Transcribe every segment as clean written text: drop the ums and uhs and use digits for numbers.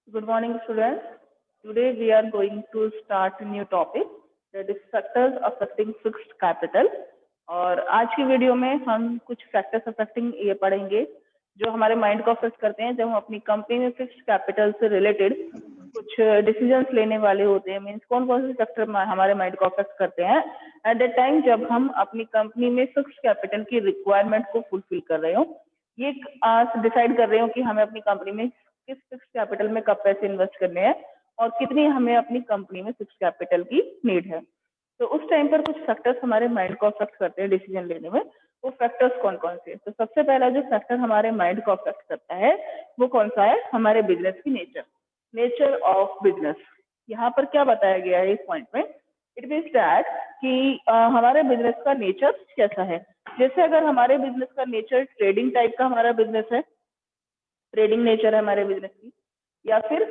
Good morning, students. Today we are going to start a new topic that is factors affecting fixed capital. और आज की video में हम कुछ factors affecting ये पढ़ेंगे जो हमारे माइंड को अफेक्ट करते हैं जब हम अपनी कंपनी में फिक्स्ड कैपिटल से रिलेटेड कुछ डिसीजंस लेने वाले होते हैं। मीन्स कौन कौन से फैक्टर हमारे माइंड को अफेक्ट करते हैं एट द टाइम जब हम अपनी कंपनी में फिक्स्ड कैपिटल की रिक्वायरमेंट को फुलफिल कर रहे हो। ये डिसाइड कर रहे हो कि हमें अपनी कंपनी में किस फिक्स कैपिटल में कब पैसे इन्वेस्ट करने हैं और कितनी हमें अपनी कंपनी में फिक्स कैपिटल की नीड है। तो उस टाइम पर कुछ फैक्टर्स हमारे माइंड को अफेक्ट करते हैं डिसीजन लेने में। वो फैक्टर्स कौन कौन से? तो सबसे पहला जो फैक्टर हमारे माइंड को अफेक्ट करता है वो कौन सा है? हमारे बिजनेस की नेचर ऑफ बिजनेस। यहाँ पर क्या बताया गया है इस पॉइंट में? इट मीन्स दैट कि हमारे बिजनेस का नेचर कैसा है। जैसे अगर हमारे बिजनेस का नेचर ट्रेडिंग टाइप का हमारा बिजनेस है, ट्रेडिंग नेचर है हमारे बिजनेस की, या फिर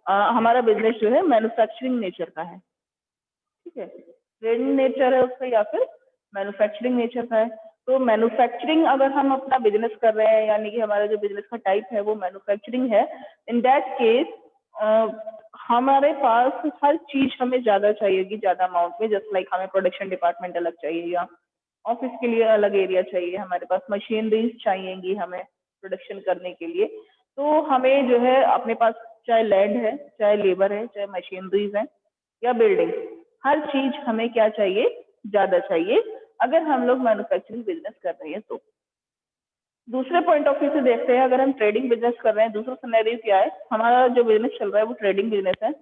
हमारा बिजनेस जो है मैन्युफैक्चरिंग नेचर का है। ठीक है, ट्रेडिंग नेचर है उसका या फिर मैन्युफैक्चरिंग नेचर का है। तो मैन्युफैक्चरिंग अगर हम अपना बिजनेस कर रहे हैं यानी कि हमारा जो बिजनेस का टाइप है वो मैन्युफैक्चरिंग है, इन दैट केस हमारे पास हर चीज हमें ज्यादा चाहिएगी, ज्यादा अमाउंट में। जस्ट लाइक हमें प्रोडक्शन डिपार्टमेंट अलग चाहिए या ऑफिस के लिए अलग एरिया चाहिए, हमारे पास मशीनरीज चाहिएगी हमें प्रोडक्शन करने के लिए। तो हमें जो है अपने पास चाहे लैंड है, चाहे लेबर है, चाहे मशीनरीज है या बिल्डिंग, हर चीज हमें क्या चाहिए? ज्यादा चाहिए अगर हम लोग मैन्युफैक्चरिंग बिजनेस कर रहे हैं। तो दूसरे पॉइंट ऑफ व्यू से देखते हैं, अगर हम ट्रेडिंग बिजनेस कर रहे हैं, दूसरा सिनेरियो क्या है? हमारा जो बिजनेस चल रहा है वो ट्रेडिंग बिजनेस है।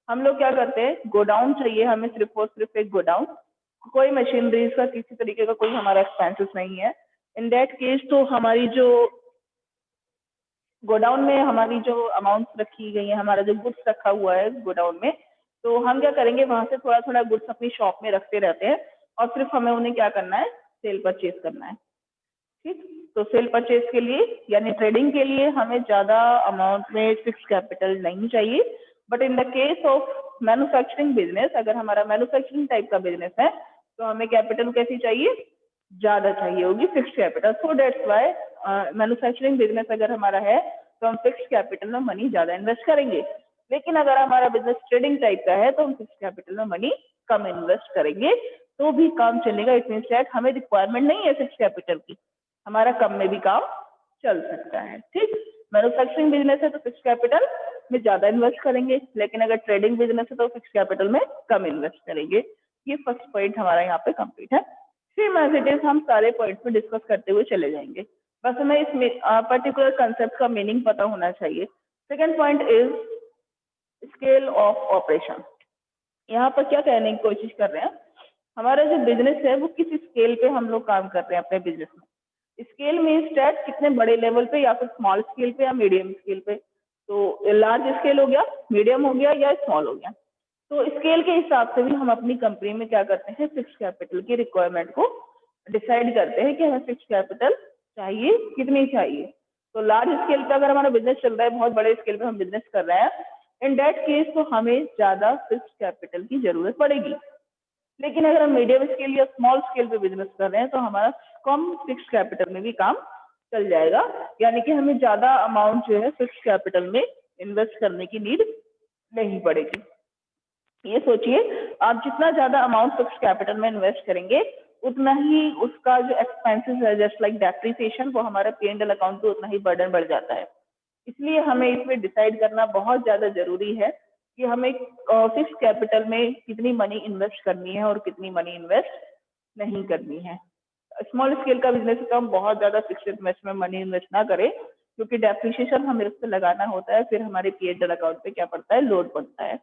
हम लोग क्या करते हैं? गोडाउन चाहिए हमें, सिर्फ और सिर्फ एक गोडाउन। कोई मशीनरीज का किसी तरीके का कोई हमारा एक्सपेंसेस नहीं है। इन दैट केस तो हमारी जो गोडाउन में हमारी जो अमाउंट्स रखी गई है, हमारा जो गुड्स रखा हुआ है गोडाउन में, तो हम क्या करेंगे? वहां से थोड़ा थोड़ा गुड्स अपनी शॉप में रखते रहते हैं और सिर्फ हमें उन्हें क्या करना है? सेल परचेज करना है। ठीक, तो सेल परचेज के लिए यानी ट्रेडिंग के लिए हमें ज्यादा अमाउंट में फिक्स कैपिटल नहीं चाहिए। But in the case of manufacturing business, अगर हमारा मैन्युफैक्चरिंग टाइप का बिजनेस है तो हमें कैपिटल कैसी चाहिए? ज्यादा चाहिए होगी, fix capital. So that's why manufacturing business अगर हमारा है तो हम फिक्स कैपिटल में मनी ज्यादा इन्वेस्ट करेंगे। लेकिन अगर हमारा बिजनेस ट्रेडिंग टाइप का है तो हम फिक्स कैपिटल में मनी कम इन्वेस्ट करेंगे तो भी काम चलेगा। इट मीन्स दैट हमें रिक्वायरमेंट नहीं है फिक्स कैपिटल की, हमारा कम में भी काम चल सकता है। ठीक, मैन्युफैक्चरिंग बिजनेस है तो फिक्स कैपिटल में ज्यादा इन्वेस्ट करेंगे, लेकिन अगर ट्रेडिंग बिजनेस है तो फिक्स कैपिटल में कम इन्वेस्ट करेंगे। ये फर्स्ट पॉइंट हमारा यहाँ पे कंप्लीट है। सेम एज इट इज हम सारे पॉइंट्स में डिस्कस करते हुए चले जाएंगे, बस हमें इस पर्टिकुलर कंसेप्ट का मीनिंग पता होना चाहिए। Second point is scale of operation. यहाँ पर क्या कहने की कोशिश कर रहे हैं? हमारा जो बिजनेस है वो किस स्केल पे हम लोग काम कर रहे हैं अपने बिजनेस में। स्केल मीन्स डैट कितने बड़े लेवल पे, या फिर स्मॉल स्केल पे या मीडियम स्केल पे। तो लार्ज स्केल हो गया, मीडियम हो गया या स्मॉल हो गया। तो स्केल के हिसाब से भी हम अपनी कंपनी में क्या करते हैं? फिक्स कैपिटल की रिक्वायरमेंट को डिसाइड करते हैं कि हमें फिक्स कैपिटल चाहिए, कितनी चाहिए। तो लार्ज स्केल पे अगर हमारा बिजनेस चल रहा है, बहुत बड़े स्केल पे हम बिजनेस कर रहे हैं, इन दैट केस तो हमें ज्यादा फिक्स कैपिटल की जरूरत पड़ेगी। लेकिन अगर हम मीडियम स्केल या स्मॉल स्केल पे बिजनेस कर रहे हैं तो हमारा कम फिक्स कैपिटल में भी काम चल जाएगा, यानी कि हमें ज्यादा अमाउंट जो है फिक्स कैपिटल में इन्वेस्ट करने की नीड नहीं पड़ेगी। ये सोचिए, आप जितना ज्यादा अमाउंट फिक्स कैपिटल में इन्वेस्ट करेंगे उतना ही उसका जो एक्सपेंसेस है, जस्ट लाइक डेप्रिसिएशन, वो हमारे P&L अकाउंट पे उतना ही बर्डन बढ़ जाता है। इसलिए हमें इसमें डिसाइड करना बहुत ज्यादा जरूरी है कि हमें फिक्स कैपिटल में कितनी मनी इन्वेस्ट करनी है और कितनी मनी इन्वेस्ट नहीं करनी है। स्मॉल स्केल का बिजनेस है तो हम बहुत ज्यादा फिक्स इन्वेस्ट में मनी इन्वेस्ट ना करें, क्योंकि डेप्रिसिएशन हमें उस पर लगाना होता है, फिर हमारे P&L अकाउंट पे क्या पड़ता है? लोड पड़ता है,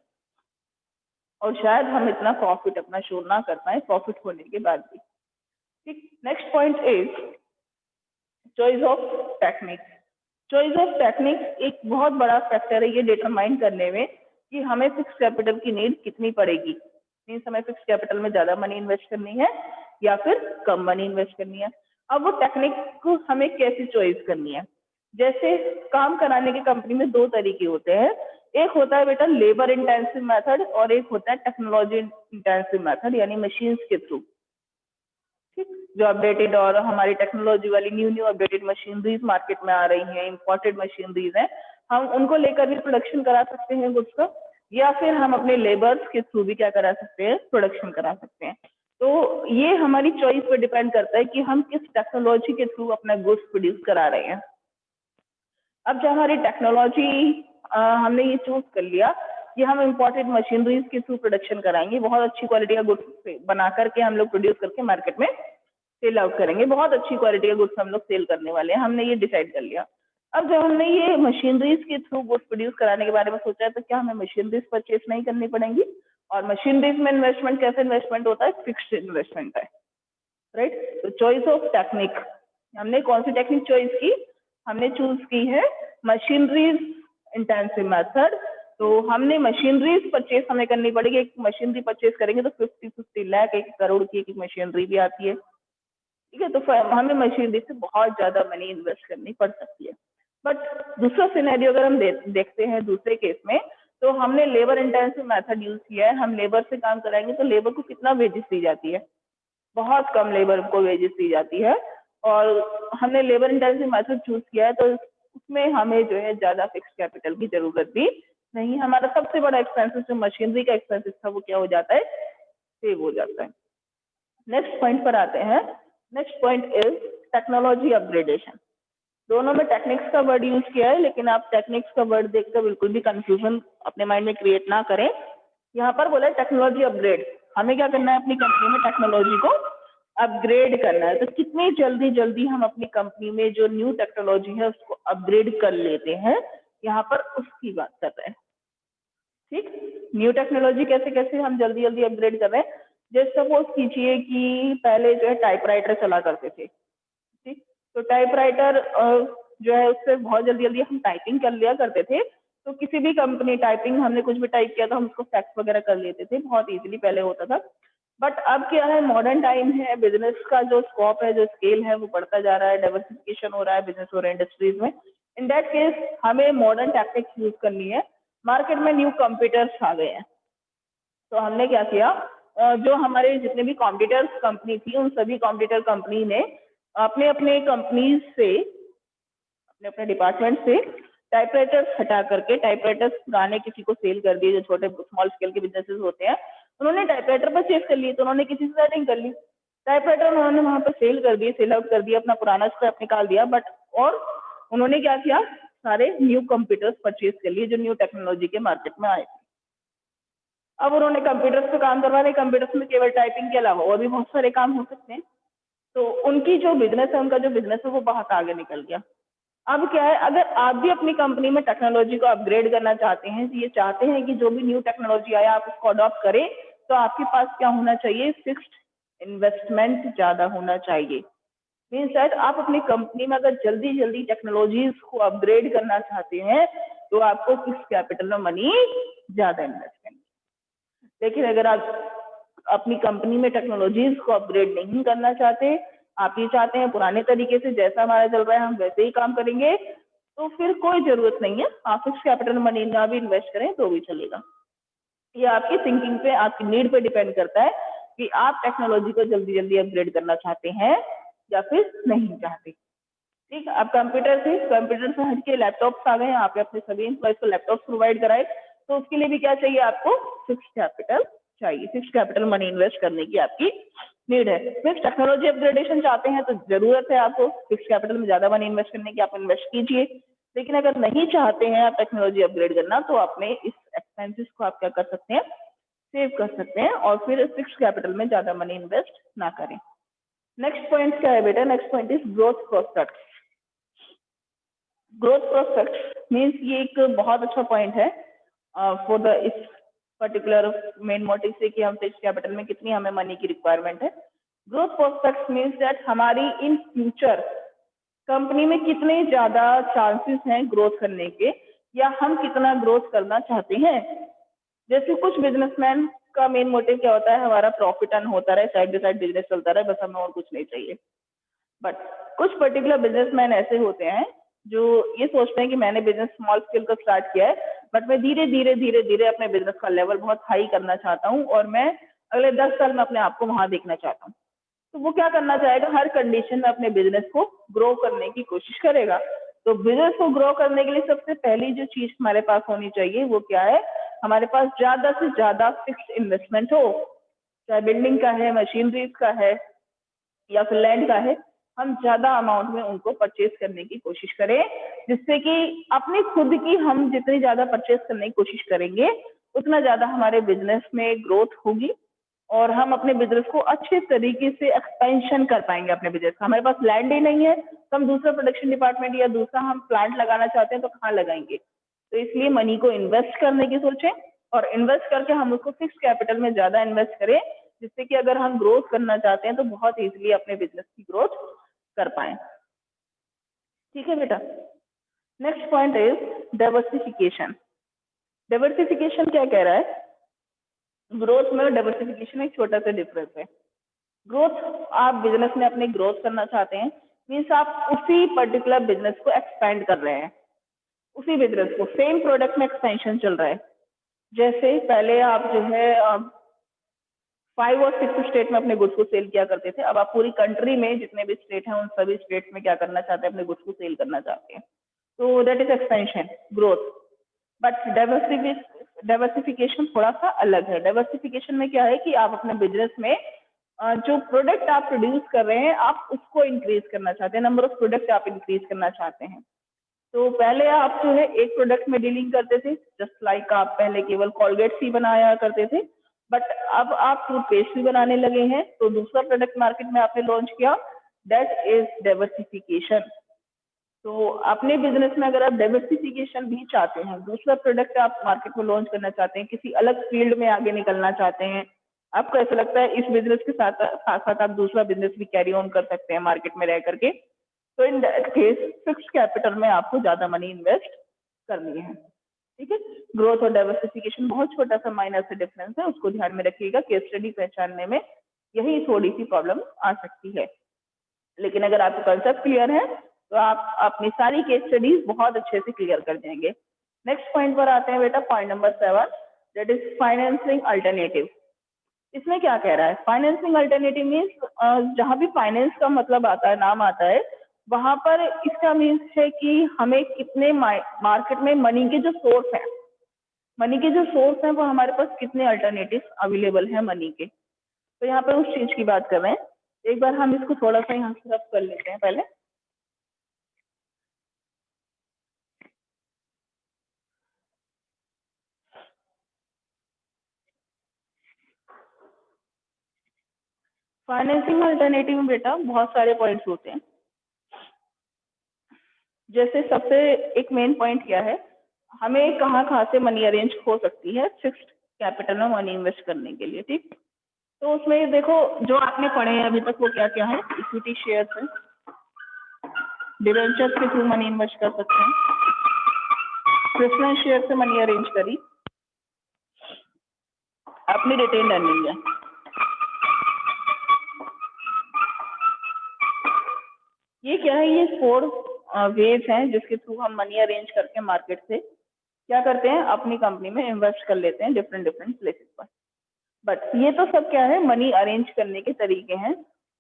और शायद हम इतना प्रॉफिट अपना शो ना कर पाए प्रॉफिट होने के बाद भी। ठीक, next point is choice of technique. Choice of technique एक बहुत बड़ा फैक्टर है ये डिटरमाइन करने में कि हमें फिक्स कैपिटल की नीड कितनी पड़ेगी। मीन्स हमें फिक्स कैपिटल में ज्यादा मनी इन्वेस्ट करनी है या फिर कम मनी इन्वेस्ट करनी है। अब वो टेक्निक को हमें कैसे चॉइस करनी है? जैसे काम कराने की कंपनी में दो तरीके होते हैं। एक होता है बेटा लेबर इंटेंसिव मेथड और एक होता है टेक्नोलॉजी इंटेंसिव मेथड, यानी मशीन्स के थ्रू। ठीक, जो अपडेटेड और हमारी टेक्नोलॉजी वाली न्यू अपडेटेड मशीनरीज मार्केट में आ रही हैं, इंपोर्टेड मशीनरीज हैं, हम उनको लेकर भी प्रोडक्शन करा सकते हैं गुड्स का, या फिर हम अपने लेबर्स के थ्रू भी क्या करा सकते हैं, प्रोडक्शन करा सकते हैं। तो ये हमारी चॉइस पर डिपेंड करता है कि हम किस टेक्नोलॉजी के थ्रू अपना गुड्स प्रोड्यूस करा रहे हैं। अब जो हमारी टेक्नोलॉजी हमने ये चूज कर लिया कि हम इम्पोर्टेड मशीनरीज के थ्रू प्रोडक्शन कराएंगे, बहुत अच्छी क्वालिटी का गुड्स बना करके हम लोग प्रोड्यूस करके मार्केट में सेल आउट करेंगे, बहुत अच्छी क्वालिटी का गुड्स हम लोग सेल करने वाले हैं, हमने ये डिसाइड कर लिया। अब जब हमने ये मशीनरीज के थ्रू गुड्स प्रोड्यूस कराने के बारे में सोचा है, तो क्या हमें मशीनरीज परचेज नहीं करनी पड़ेंगी? और मशीनरीज में इन्वेस्टमेंट कैसे इन्वेस्टमेंट होता है? फिक्स्ड इन्वेस्टमेंट है, राइट। तो चॉइस ऑफ टेक्निक, हमने कौन सी टेक्निक चॉइस की? हमने चूज की है मशीनरीज इंटेंसिव मेथड। तो हमने मशीनरीज परचेज हमें करनी पड़ेगी, एक मशीनरी परचेज करेंगे तो 50 लाख, 1 करोड़ की एक मशीनरी भी आती है, ठीक है। तो हमें मशीनरी से बहुत ज्यादा मनी इन्वेस्ट करनी पड़ सकती है। बट दूसरा सिनेरियो अगर हम देखते हैं दूसरे केस में, तो हमने लेबर इंटेंसिव मेथड यूज किया है, हम लेबर से काम कराएंगे तो लेबर को कितना वेजेस दी जाती है? बहुत कम लेबर को वेजेस दी जाती है। और हमने लेबर इंटेंसिव मेथड चूज किया है, तो उसमें हमें जो है ज्यादा फिक्स कैपिटल की जरूरत भी नहीं। हमारा सबसे बड़ा एक्सपेंसिस जो मशीनरी का एक्सपेंसिस था वो क्या हो जाता है? सेव हो जाता है। नेक्स्ट पॉइंट पर आते हैं। Next point is technology upgradation. दोनों में टेक्निक्स का वर्ड यूज किया है, लेकिन आप टेक्निक्स का वर्ड देखकर बिल्कुल भी कंफ्यूजन अपने माइंड में क्रिएट ना करें। यहाँ पर बोला है टेक्नोलॉजी अपग्रेड, हमें क्या करना है? अपनी कंपनी में टेक्नोलॉजी को अपग्रेड करना है। तो कितनी जल्दी जल्दी हम अपनी कंपनी में जो न्यू टेक्नोलॉजी है उसको अपग्रेड कर लेते हैं, यहाँ पर उसकी बात कर रहे हैं, ठीक। न्यू टेक्नोलॉजी कैसे कैसे हम जल्दी जल्दी अपग्रेड कर रहे हैं? जैसे सपोज कीजिए कि पहले जो है टाइपराइटर चला करते थे, ठीक। तो टाइपराइटर जो है उससे बहुत जल्दी जल्दी हम टाइपिंग कर लिया करते थे। तो किसी भी कंपनी टाइपिंग हमने कुछ भी टाइप किया तो हम उसको फैक्स वगैरह कर लेते थे, बहुत इजीली पहले होता था। बट अब क्या है, मॉडर्न टाइम है, बिजनेस का जो स्कोप है, जो स्केल है वो बढ़ता जा रहा है, डाइवर्सिफिकेशन हो रहा है बिजनेस और इंडस्ट्रीज में। इन दैट केस हमें मॉडर्न टैक्टिक्स यूज करनी है। मार्केट में न्यू कंप्यूटर्स आ गए हैं, तो हमने क्या किया, जो हमारे जितने भी कॉम्पिटिटर्स कंपनी थी उन सभी कॉम्पिटिटर कंपनी ने अपने अपने कंपनीज से, अपने अपने डिपार्टमेंट से टाइपराइटर्स हटा करके, टाइपराइटर्स पुराने किसी को सेल कर दिए, जो छोटे स्मॉल स्केल के बिजनेसेस होते हैं, उन्होंने टाइपराइटर परचेज कर लिए, तो उन्होंने किसी से सेटिंग कर ली, टाइपराइटर उन्होंने वहां पर सेल कर दिए, सेल आउट कर दिया, अपना पुराना स्क्रैप निकाल दिया। बट और उन्होंने क्या किया, सारे न्यू कंप्यूटर्स परचेज कर लिए जो न्यू टेक्नोलॉजी के मार्केट में आए थे। अब उन्होंने कंप्यूटर्स पे काम करवा रहे, कंप्यूटर्स में केवल टाइपिंग के अलावा और भी बहुत सारे काम हो सकते हैं। तो उनकी जो बिजनेस है, उनका जो बिजनेस है वो बहुत आगे निकल गया। अब क्या है, अगर आप भी अपनी कंपनी में टेक्नोलॉजी को अपग्रेड करना चाहते हैं, ये चाहते हैं कि जो भी न्यू टेक्नोलॉजी आया आप उसको अडॉप्ट करें, तो आपके पास क्या होना चाहिए? फिक्स्ड इन्वेस्टमेंट ज्यादा होना चाहिए। मीन्स दैट आप अपनी कंपनी में अगर जल्दी जल्दी टेक्नोलॉजीज को अपग्रेड करना चाहते हैं, तो आपको फिक्स कैपिटल में मनी ज्यादा इन्वेस्ट करनी। लेकिन अगर आप अपनी कंपनी में टेक्नोलॉजीज को अपग्रेड नहीं करना चाहते, आप ये चाहते हैं पुराने तरीके से जैसा हमारा चल रहा है हम वैसे ही काम करेंगे, तो फिर कोई जरूरत नहीं है, आप फिक्स कैपिटल मनी ना भी इन्वेस्ट करें तो भी चलेगा। ये आपकी थिंकिंग पे, आपकी नीड पे डिपेंड करता है कि आप टेक्नोलॉजी को जल्दी जल्दी अपग्रेड करना चाहते हैं या फिर नहीं चाहते। ठीक है, अब कंप्यूटर से हट के लैपटॉप्स आ गए, आप अपने सभी एम्प्लॉयज को लैपटॉप प्रोवाइड कराए, तो उसके लिए भी क्या चाहिए? आपको फिक्स कैपिटल चाहिए, फिक्स कैपिटल मनी इन्वेस्ट करने की आपकी नीड है। फिक्स टेक्नोलॉजी अपग्रेडेशन चाहते हैं तो जरूरत है आपको फिक्स कैपिटल में ज्यादा मनी इन्वेस्ट करने की, आप इन्वेस्ट कीजिए। लेकिन अगर नहीं चाहते हैं आप टेक्नोलॉजी अपग्रेड करना, तो अपने इस एक्सपेंसेस को आप क्या कर सकते हैं? सेव कर सकते हैं और फिर फिक्स कैपिटल में ज्यादा मनी इन्वेस्ट ना करें। नेक्स्ट पॉइंट क्या है बेटा? Next point is growth prospects. Growth prospect means ये एक बहुत अच्छा पॉइंट है फॉर द इस पर्टिकुलर मेन मोटिव से कि हम फिक्स कैपिटल में कितनी हमें मनी की रिक्वायरमेंट है। ग्रोथ प्रोस्पेक्ट मीन्स दैट हमारी इन फ्यूचर कंपनी में कितने ज्यादा चांसेस हैं ग्रोथ करने के, या हम कितना ग्रोथ करना चाहते हैं। जैसे कुछ बिजनेसमैन का मेन मोटिव क्या होता है? हमारा प्रॉफिट अर्न होता रहे, साइड बाय साइड बिजनेस चलता रहे, बस हमें और कुछ नहीं चाहिए। बट कुछ पर्टिकुलर बिजनेसमैन ऐसे होते हैं जो ये सोचते हैं कि मैंने बिजनेस स्मॉल स्केल का स्टार्ट किया है, बट मैं धीरे धीरे धीरे धीरे अपने बिजनेस का लेवल बहुत हाई करना चाहता हूँ और मैं अगले 10 साल में अपने आप को वहां देखना चाहता हूँ। तो वो क्या करना चाहेगा? हर कंडीशन में अपने बिजनेस को ग्रो करने की कोशिश करेगा। तो बिजनेस को ग्रो करने के लिए सबसे पहली जो चीज हमारे पास होनी चाहिए वो क्या है, हमारे पास ज्यादा से ज्यादा फिक्स्ड इन्वेस्टमेंट हो, चाहे बिल्डिंग का है, मशीनरीज का है या फिर लैंड का है, हम ज्यादा अमाउंट में उनको परचेज करने की कोशिश करें, जिससे कि अपनी खुद की हम जितनी ज्यादा परचेज करने की कोशिश करेंगे उतना ज्यादा हमारे बिजनेस में ग्रोथ होगी और हम अपने बिजनेस को अच्छे तरीके से एक्सपेंशन कर पाएंगे अपने बिजनेस का। हमारे पास लैंड ही नहीं है तो हम दूसरा प्रोडक्शन डिपार्टमेंट या दूसरा हम प्लांट लगाना चाहते हैं तो कहाँ लगाएंगे। तो इसलिए मनी को इन्वेस्ट करने की सोचें और इन्वेस्ट करके हम उसको फिक्स कैपिटल में ज्यादा इन्वेस्ट करें, जिससे कि अगर हम ग्रोथ करना चाहते हैं तो बहुत इजीली अपने बिजनेस की ग्रोथ कर पाए। ठीक है बेटा। Next point is diversification. Diversification क्या कह रहा है, ग्रोथ में डाइवर्सिफिकेशन एक छोटा सा डिफरेंस है। ग्रोथ, आप बिजनेस में अपनी ग्रोथ करना चाहते हैं, मीन्स आप उसी पर्टिकुलर बिजनेस को एक्सपेंड कर रहे हैं, उसी बिजनेस को सेम प्रोडक्ट में एक्सपेंशन चल रहा है। जैसे पहले आप जो है 5 और 6 स्टेट में अपने गुड्स को सेल किया करते थे, अब आप पूरी कंट्री में जितने भी स्टेट हैं उन सभी स्टेट्स में क्या करना चाहते हैं, अपने गुड्स को सेल करना चाहते हैं। तो that is expansion, growth. But diversification थोड़ा सा अलग है। डाइवर्सिफिकेशन में क्या है कि आप अपने बिजनेस में जो प्रोडक्ट आप प्रोड्यूस कर रहे हैं आप उसको इंक्रीज करना चाहते हैं, नंबर ऑफ प्रोडक्ट आप इंक्रीज करना चाहते हैं। तो पहले आप जो है एक प्रोडक्ट में डीलिंग करते थे, जस्ट लाइक आप पहले केवल कॉलगेट ही बनाया करते थे, बट अब आप टूथपेस्ट भी बनाने लगे हैं, तो दूसरा प्रोडक्ट मार्केट में आपने लॉन्च किया, दैट इज डाइवर्सिफिकेशन। तो अपने बिजनेस में अगर आप डाइवर्सिफिकेशन भी चाहते हैं, दूसरा प्रोडक्ट आप मार्केट में लॉन्च करना चाहते हैं, किसी अलग फील्ड में आगे निकलना चाहते हैं, आपको ऐसा लगता है इस बिजनेस के साथ साथ साथ आप दूसरा बिजनेस भी कैरी ऑन कर सकते हैं मार्केट में रह करके, तो in that case fixed capital में आपको ज्यादा मनी इन्वेस्ट करनी है। ठीक है। ग्रोथ और डाइवर्सिफिकेशन बहुत छोटा सा माइनर से डिफरेंस है, उसको ध्यान में रखिएगा। केस स्टडी पहचानने में यही थोड़ी सी प्रॉब्लम आ सकती है, लेकिन अगर आपको कंसेप्ट क्लियर है तो आप अपनी सारी केस स्टडीज बहुत अच्छे से क्लियर कर जाएंगे। नेक्स्ट पॉइंट पर आते हैं बेटा, point number 7, that is financing alternative. इसमें क्या कह रहा है, फाइनेंसिंग अल्टरनेटिव मीन्स जहां भी फाइनेंस का मतलब आता है, नाम आता है, वहां पर इसका मीन्स है कि हमें कितने मार्केट में मनी के जो सोर्स है, मनी के जो सोर्स है वो हमारे पास कितने अल्टरनेटिव अवेलेबल है मनी के। तो यहाँ पर उस चीज की बात कर रहे हैं। एक बार हम इसको थोड़ा सा यहाँ से रफ कर लेते हैं पहले। फाइनेंसिंग अल्टरनेटिव में बेटा बहुत सारे पॉइंट्स होते हैं। जैसे सबसे एक मेन पॉइंट क्या है, हमें कहाँ से मनी अरेंज हो सकती है फिक्स्ड कैपिटल में मनी इन्वेस्ट करने के लिए। ठीक, तो उसमें देखो जो आपने पढ़े हैं अभी तक वो क्या क्या है, इक्विटी शेयर है, डिवेंचर के थ्रू मनी इन्वेस्ट कर सकते हैं, प्रेफरेंस शेयर से मनी अरेंज करी, अपनी रिटेन अर्निंग है। ये क्या है, ये 4 वेज हैं जिसके थ्रू हम मनी अरेंज करके मार्केट से क्या करते हैं, अपनी कंपनी में इन्वेस्ट कर लेते हैं डिफरेंट डिफरेंट प्लेसेस पर। बट ये तो सब क्या है, मनी अरेंज करने के तरीके हैं।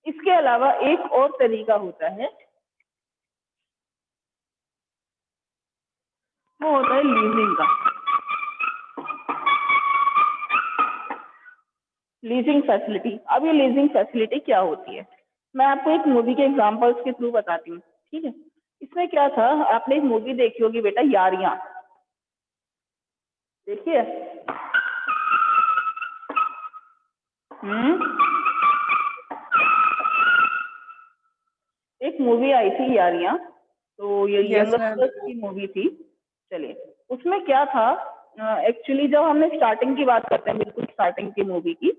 इसके अलावा एक और तरीका होता है, वो होता है लीजिंग का। Leasing facility. अब ये लीजिंग फैसिलिटी क्या होती है, मैं आपको एक मूवी के एग्जांपल्स के थ्रू बताती हूँ। ठीक है, इसमें क्या था, आपने एक मूवी देखी होगी बेटा, यारियां, देखिए। एक मूवी आई थी यारियां, तो ये यस मैम। यंगस्टर्स की मूवी थी। चलिए, उसमें क्या था, एक्चुअली जब हमने स्टार्टिंग की बात करते हैं, बिल्कुल स्टार्टिंग की मूवी की,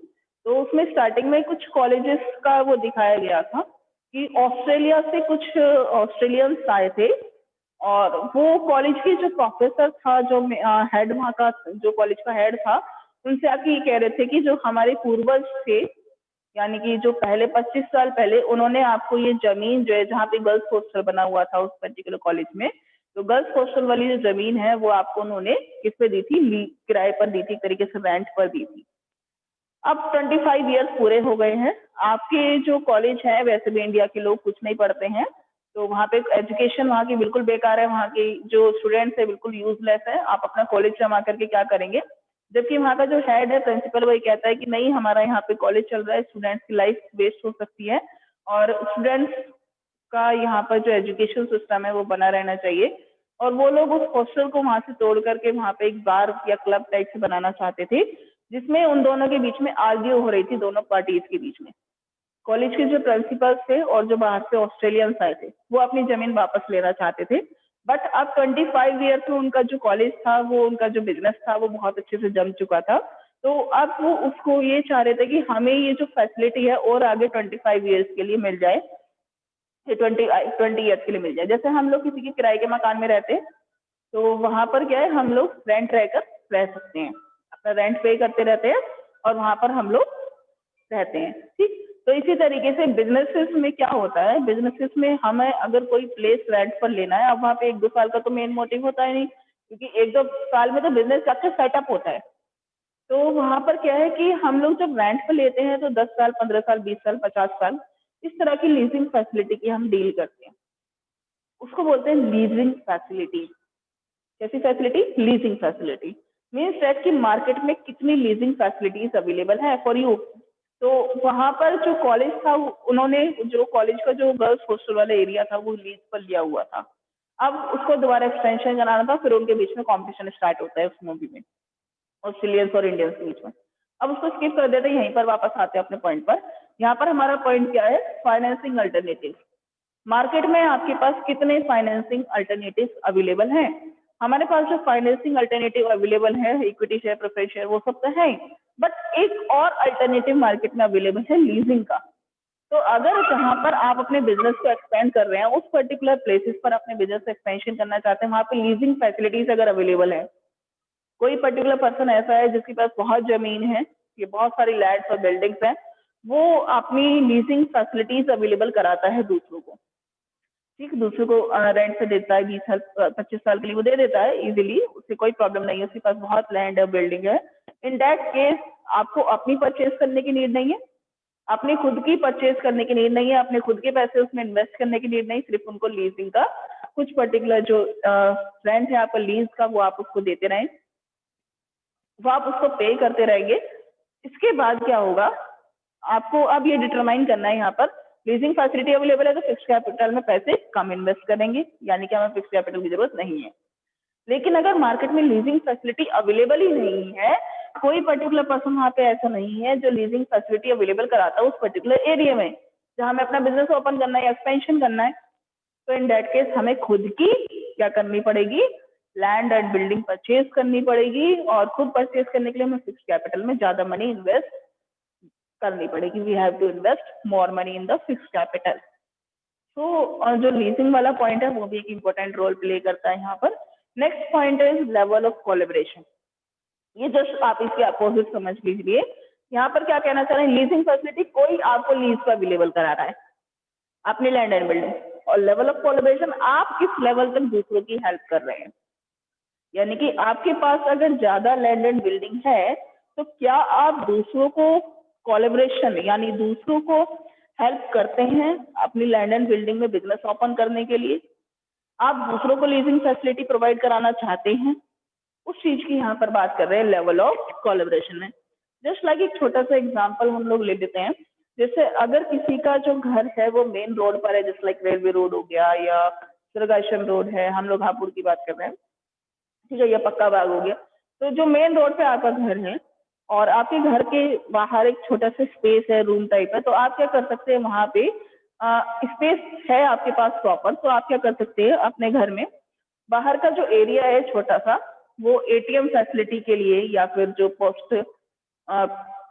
तो उसमें स्टार्टिंग में कुछ कॉलेजेस का वो दिखाया गया था कि ऑस्ट्रेलिया से कुछ ऑस्ट्रेलियंस आए थे, और वो कॉलेज के जो प्रोफेसर था, जो हेड वहाँ का, जो कॉलेज का हेड था, उनसे आके ये कह रहे थे कि जो हमारे पूर्वज थे, यानी कि जो पहले 25 साल पहले उन्होंने आपको ये जमीन जो है, जहाँ पे गर्ल्स हॉस्टल बना हुआ था उस पर्टिकुलर कॉलेज में, तो गर्ल्स हॉस्टल वाली जो जमीन है वो आपको उन्होंने किस पे दी थी, किराए पर दी थी, एक तरीके से रेंट पर दी थी। अब 25 ईयर्स पूरे हो गए हैं, आपके जो कॉलेज है, वैसे भी इंडिया के लोग कुछ नहीं पढ़ते हैं, तो वहाँ पे एजुकेशन वहाँ की बिल्कुल बेकार है, वहाँ की जो स्टूडेंट्स है बिल्कुल यूजलेस है। आप अपना कॉलेज जमा करके क्या करेंगे? जबकि वहाँ का जो हेड है प्रिंसिपल वही कहता है कि नहीं हमारा यहाँ पे कॉलेज चल रहा है, स्टूडेंट्स की लाइफ वेस्ट हो सकती है और स्टूडेंट्स का यहाँ पर जो एजुकेशन सिस्टम है वो बना रहना चाहिए। और वो लोग उस हॉस्टल को वहां से तोड़ करके वहां पे एक बार या क्लब टाइप से बनाना चाहते थे, जिसमें उन दोनों के बीच में आर्ग्यू हो रही थी, दोनों पार्टीज के बीच में। कॉलेज के जो प्रिंसिपल्स थे और जो बाहर से ऑस्ट्रेलियंस आए थे वो अपनी जमीन वापस लेना चाहते थे। बट अब 25 ईयर्स में उनका जो कॉलेज था, वो उनका जो बिजनेस था वो बहुत अच्छे से जम चुका था। तो अब वो उसको ये चाह रहे थे कि हमें ये जो फैसिलिटी है और आगे 25 ईयर्स के लिए मिल जाए, 20 ईयर्स के लिए मिल जाए। जैसे हम लोग किसी के किराए के मकान में रहते हैं तो वहां पर क्या है, हम लोग रेंट रहकर रह सकते हैं, अपना रेंट पे करते रहते हैं और वहां पर हम लोग रहते हैं। ठीक, तो इसी तरीके से बिजनेसेस में क्या होता है, बिजनेसेस में हमें अगर कोई प्लेस रेंट पर लेना है, अब वहाँ पे 1-2 साल का तो मेन मोटिव होता है नहीं, क्योंकि 1-2 साल में तो बिजनेस अच्छा सेटअप होता है। तो वहां पर क्या है कि हम लोग जब रेंट पर लेते हैं तो 10 साल, 15 साल, 20 साल, 50 साल इस तरह की लीजिंग फैसिलिटी की हम डील करते हैं। उसको बोलते हैं लीजिंग फैसिलिटी। कैसी facility? Leasing facility. Means that कि मार्केट में कितनी लीजिंग फैसिलिटीज अवेलेबल है फॉर यू। तो वहां पर जो कॉलेज था उन्होंने जो कॉलेज का जो गर्ल्स हॉस्टल वाला एरिया था वो लीज पर लिया हुआ था। अब उसको दोबारा एक्सटेंशन कराना था, फिर उनके बीच में कॉम्पिटिशन स्टार्ट होता है उस मूवी में, ऑस्ट्रेलियंस और इंडियंस के बीच में। अब उसको स्किप कर देते हैं, यहीं पर वापस आते हैं अपने पॉइंट पर। यहाँ पर हमारा पॉइंट क्या है? Financing alternative. मार्केट में आपके पास कितने फाइनेंसिंग अल्टरनेटिव अवेलेबल हैं? हमारे पास जो फाइनेंसिंग अल्टरनेटिव अवेलेबल है, इक्विटी शेयर, प्रेफरेंस शेयर, वो सब तो है, बट एक और अल्टरनेटिव मार्केट में अवेलेबल है, लीजिंग का। तो अगर जहां पर आप अपने बिजनेस को एक्सपेंड कर रहे हैं, उस पर्टिकुलर प्लेसेस पर अपने बिजनेस एक्सपेंशन करना चाहते हैं, वहां पे लीजिंग फैसिलिटीज अगर अवेलेबल है, कोई पर्टिकुलर पर्सन ऐसा है जिसके पास बहुत जमीन है, ये बहुत सारी लैंड्स और बिल्डिंग्स हैं, वो अपनी लीजिंग फैसिलिटीज अवेलेबल कराता है दूसरों को। ठीक, दूसरे को रेंट पे देता है, 20 साल 25 साल के लिए वो दे देता है इजीली, उससे कोई प्रॉब्लम नहीं है, उसके पास बहुत लैंड है, बिल्डिंग है। इन दैट केस आपको अपनी परचेज करने की नीड नहीं है, अपनी खुद की परचेज करने की नीड नहीं है, अपने खुद के पैसे उसमें इन्वेस्ट करने की नीड नहीं, सिर्फ उनको लीजिंग का कुछ पर्टिकुलर जो रेंट है आपका लीज का वो आप उसको देते रहें, वो आप उसको पे करते रहेंगे। इसके बाद क्या होगा, आपको अब ये डिटरमाइन करना है यहाँ पर लीजिंग फैसिलिटी अवेलेबल है तो फिक्स कैपिटल में पैसे कम इन्वेस्ट करेंगे, यानी कि हमें फिक्स कैपिटल की जरूरत नहीं है। लेकिन अगर मार्केट में लीजिंग फैसिलिटी अवेलेबल ही नहीं है, कोई पर्टिकुलर पर्सन वहाँ पे ऐसा नहीं है जो लीजिंग फैसिलिटी अवेलेबल कराता है उस पर्टिकुलर एरिया में जहाँ हमें अपना बिजनेस ओपन करना है या एक्सपेंशन करना है, तो इन दैट केस हमें खुद की क्या करनी पड़ेगी? लैंड एंड बिल्डिंग परचेज करनी पड़ेगी और खुद परचेज करने के लिए हमें फिक्स कैपिटल में ज्यादा मनी इन्वेस्ट करनी पड़ेगी। We have to invest more money in the fix capital. तो जो लीजिंग वाला पॉइंट है वो भी एक इम्पोर्टेंट रोल प्ले करता है यहाँ पर। Next point is level of collaboration. ये जस्ट आप इसके अपोजिट समझ लीजिए। यहाँ पर क्या कहना चाह रहे हैं? लीजिंग फैसिलिटी कोई आपको लीज पर अवेलेबल करा रहा है अपनी लैंड एंड बिल्डिंग, और लेवल ऑफ कोलेबरेशन आप किस लेवल तक दूसरों की हेल्प कर रहे हैं। यानी कि आपके पास अगर ज्यादा लैंड एंड बिल्डिंग है तो क्या आप दूसरों को कोलैबोरेशन यानी दूसरों को हेल्प करते हैं अपनी लैंड एंड बिल्डिंग में बिजनेस ओपन करने के लिए? आप दूसरों को लीजिंग फैसिलिटी प्रोवाइड कराना चाहते हैं, उस चीज की यहाँ पर बात कर रहे हैं लेवल ऑफ कोलैबोरेशन में। जस्ट लाइक एक छोटा सा एग्जांपल हम लोग ले लेते हैं। जैसे अगर किसी का जो घर है वो मेन रोड पर है, जैसे लाइक रेलवे रोड हो गया या सिरगाशन रोड है, हम लोग हापुड़ की बात कर रहे हैं, ठीक है, या पक्का बाग हो गया। तो जो मेन रोड पे आपका घर है और आपके घर के बाहर एक छोटा सा स्पेस है, रूम टाइप है, तो आप क्या कर सकते हैं, वहां पे स्पेस है आपके पास प्रॉपर, तो आप क्या कर सकते हैं अपने घर में बाहर का जो एरिया है छोटा सा, वो एटीएम फैसिलिटी के लिए या फिर जो पोस्ट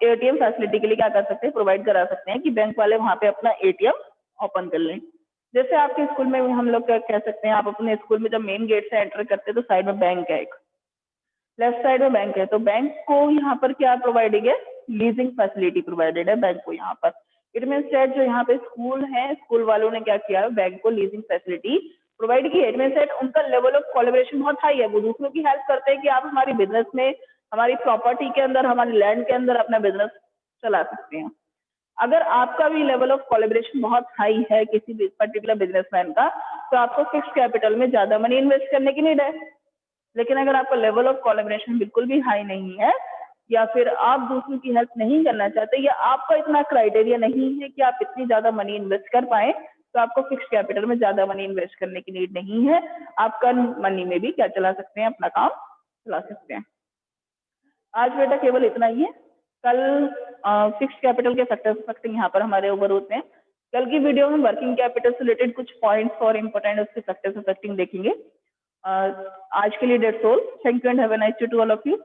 एटीएम फैसिलिटी के लिए क्या कर सकते हैं, प्रोवाइड करा सकते हैं कि बैंक वाले वहां पे अपना एटीएम ओपन कर लें। जैसे आपके स्कूल में हम लोग क्या कह सकते हैं, आप अपने स्कूल में जब मेन गेट से एंटर करते हैं तो साइड में बैंक है, एक लेफ्ट साइड में बैंक है, तो बैंक को यहाँ पर क्या प्रोवाइडेड है? लीजिंग फैसिलिटी प्रोवाइडेड है बैंक को यहाँ पर। इट मीन्स दैट जो यहाँ पे स्कूल है, स्कूल वालों ने क्या किया, बैंक को लीजिंग फैसिलिटी प्रोवाइड की है। इट मीन्स दैट उनका लेवल ऑफ कोलैबोरेशन बहुत हाई है, वो दूसरों की हेल्प करते हैं कि आप हमारी बिजनेस में, हमारी प्रॉपर्टी के अंदर, हमारी लैंड के अंदर अपना बिजनेस चला सकते हैं। अगर आपका भी लेवल ऑफ कोलैबोरेशन बहुत हाई है किसी भी पर्टिकुलर बिजनेसमैन का, तो आपको फिक्स कैपिटल में ज्यादा मनी इन्वेस्ट करने की नीड है। लेकिन अगर आपका लेवल ऑफ कोलैबोरेशन बिल्कुल भी हाई नहीं है, या फिर आप दूसरों की हेल्प नहीं करना चाहते, या आपका इतना क्राइटेरिया नहीं है कि आप इतनी ज्यादा मनी इन्वेस्ट कर पाए, तो आपको फिक्स कैपिटल में ज्यादा मनी इन्वेस्ट करने की नीड नहीं है। आप कम मनी में भी क्या चला सकते हैं, अपना काम चला सकते हैं। आज बेटा केवल इतना ही है। कल फिक्स कैपिटल के फैक्टर यहाँ पर हमारे ओवर होते हैं। कल की वीडियो में वर्किंग कैपिटल से रिलेटेड कुछ पॉइंट्स और इम्पोर्टेंट उसके फैक्टर्स अफेक्टिंग देखेंगे। आज के लिए that's all. Thank you and have a nice day to all of you.